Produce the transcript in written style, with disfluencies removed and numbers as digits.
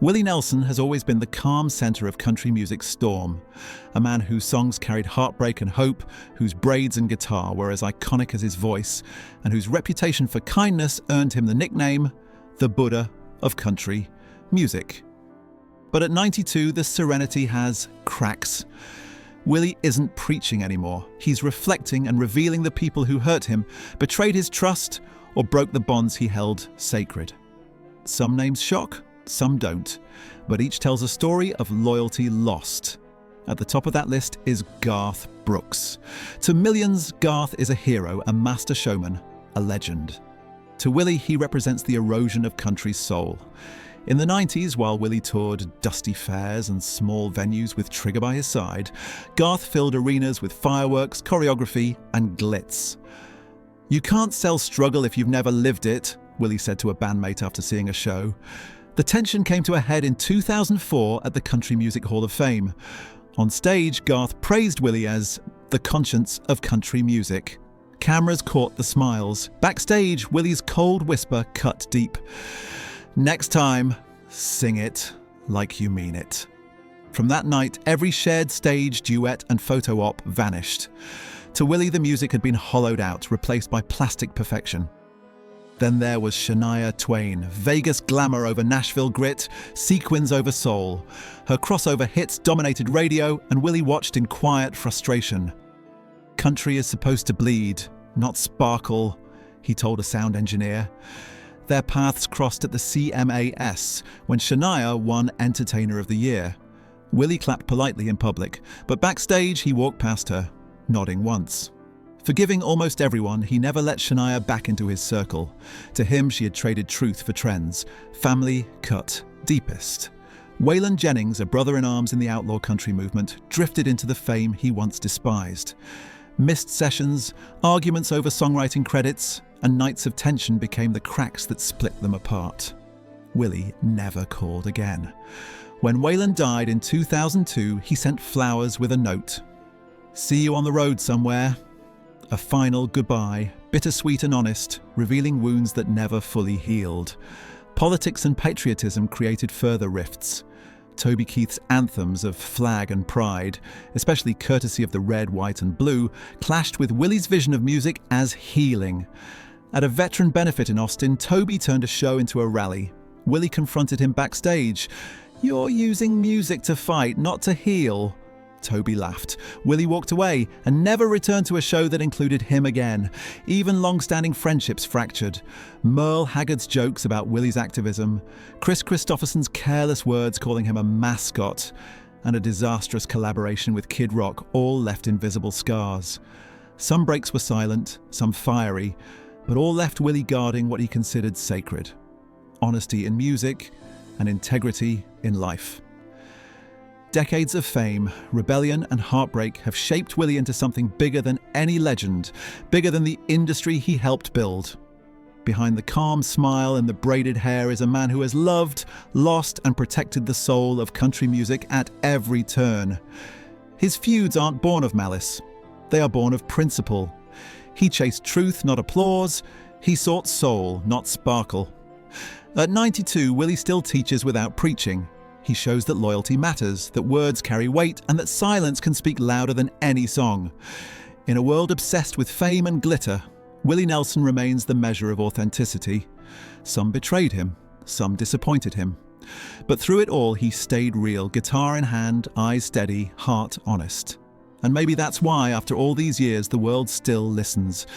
Willie Nelson has always been the calm center of country music's storm, a man whose songs carried heartbreak and hope, whose braids and guitar were as iconic as his voice, and whose reputation for kindness earned him the nickname, the Buddha of country music. But at 92, the serenity has cracks. Willie isn't preaching anymore. He's reflecting and revealing the people who hurt him, betrayed his trust, or broke the bonds he held sacred. Some names shock, some don't, but each tells a story of loyalty lost. At the top of that list is Garth Brooks. To millions, Garth is a hero, a master showman, a legend. To Willie, he represents the erosion of country's soul. In the 90s, while Willie toured dusty fairs and small venues with Trigger by his side, Garth filled arenas with fireworks, choreography, and glitz. "You can't sell struggle if you've never lived it," Willie said to a bandmate after seeing a show. The tension came to a head in 2004 at the Country Music Hall of Fame. On stage, Garth praised Willie as the conscience of country music. Cameras caught the smiles. Backstage, Willie's cold whisper cut deep. "Next time, sing it like you mean it." From that night, every shared stage, duet and photo op vanished. To Willie, the music had been hollowed out, replaced by plastic perfection. Then there was Shania Twain, Vegas glamour over Nashville grit, sequins over soul. Her crossover hits dominated radio, and Willie watched in quiet frustration. "Country is supposed to bleed, not sparkle," he told a sound engineer. Their paths crossed at the CMAS when Shania won Entertainer of the Year. Willie clapped politely in public, but backstage he walked past her, nodding once. Forgiving almost everyone, he never let Shania back into his circle. To him, she had traded truth for trends. Family cut deepest. Waylon Jennings, a brother-in-arms in the outlaw country movement, drifted into the fame he once despised. Missed sessions, arguments over songwriting credits, and nights of tension became the cracks that split them apart. Willie never called again. When Waylon died in 2002, he sent flowers with a note. "See you on the road somewhere." A final goodbye, bittersweet and honest, revealing wounds that never fully healed. Politics and patriotism created further rifts. Toby Keith's anthems of flag and pride, especially courtesy of the red, white and blue, clashed with Willie's vision of music as healing. At a veteran benefit in Austin, Toby turned a show into a rally. Willie confronted him backstage. "You're using music to fight, not to heal." Toby laughed. Willie walked away and never returned to a show that included him again. Even long-standing friendships fractured. Merle Haggard's jokes about Willie's activism, Chris Christopherson's careless words calling him a mascot, and a disastrous collaboration with Kid Rock all left invisible scars. Some breaks were silent, some fiery, but all left Willie guarding what he considered sacred: honesty in music and integrity in life. Decades of fame, rebellion and heartbreak have shaped Willie into something bigger than any legend, bigger than the industry he helped build. Behind the calm smile and the braided hair is a man who has loved, lost and protected the soul of country music at every turn. His feuds aren't born of malice. They are born of principle. He chased truth, not applause. He sought soul, not sparkle. At 92, Willie still teaches without preaching. He shows that loyalty matters, that words carry weight, and that silence can speak louder than any song. In a world obsessed with fame and glitter, Willie Nelson remains the measure of authenticity. Some betrayed him, some disappointed him. But through it all, he stayed real, guitar in hand, eyes steady, heart honest. And maybe that's why, after all these years, the world still listens.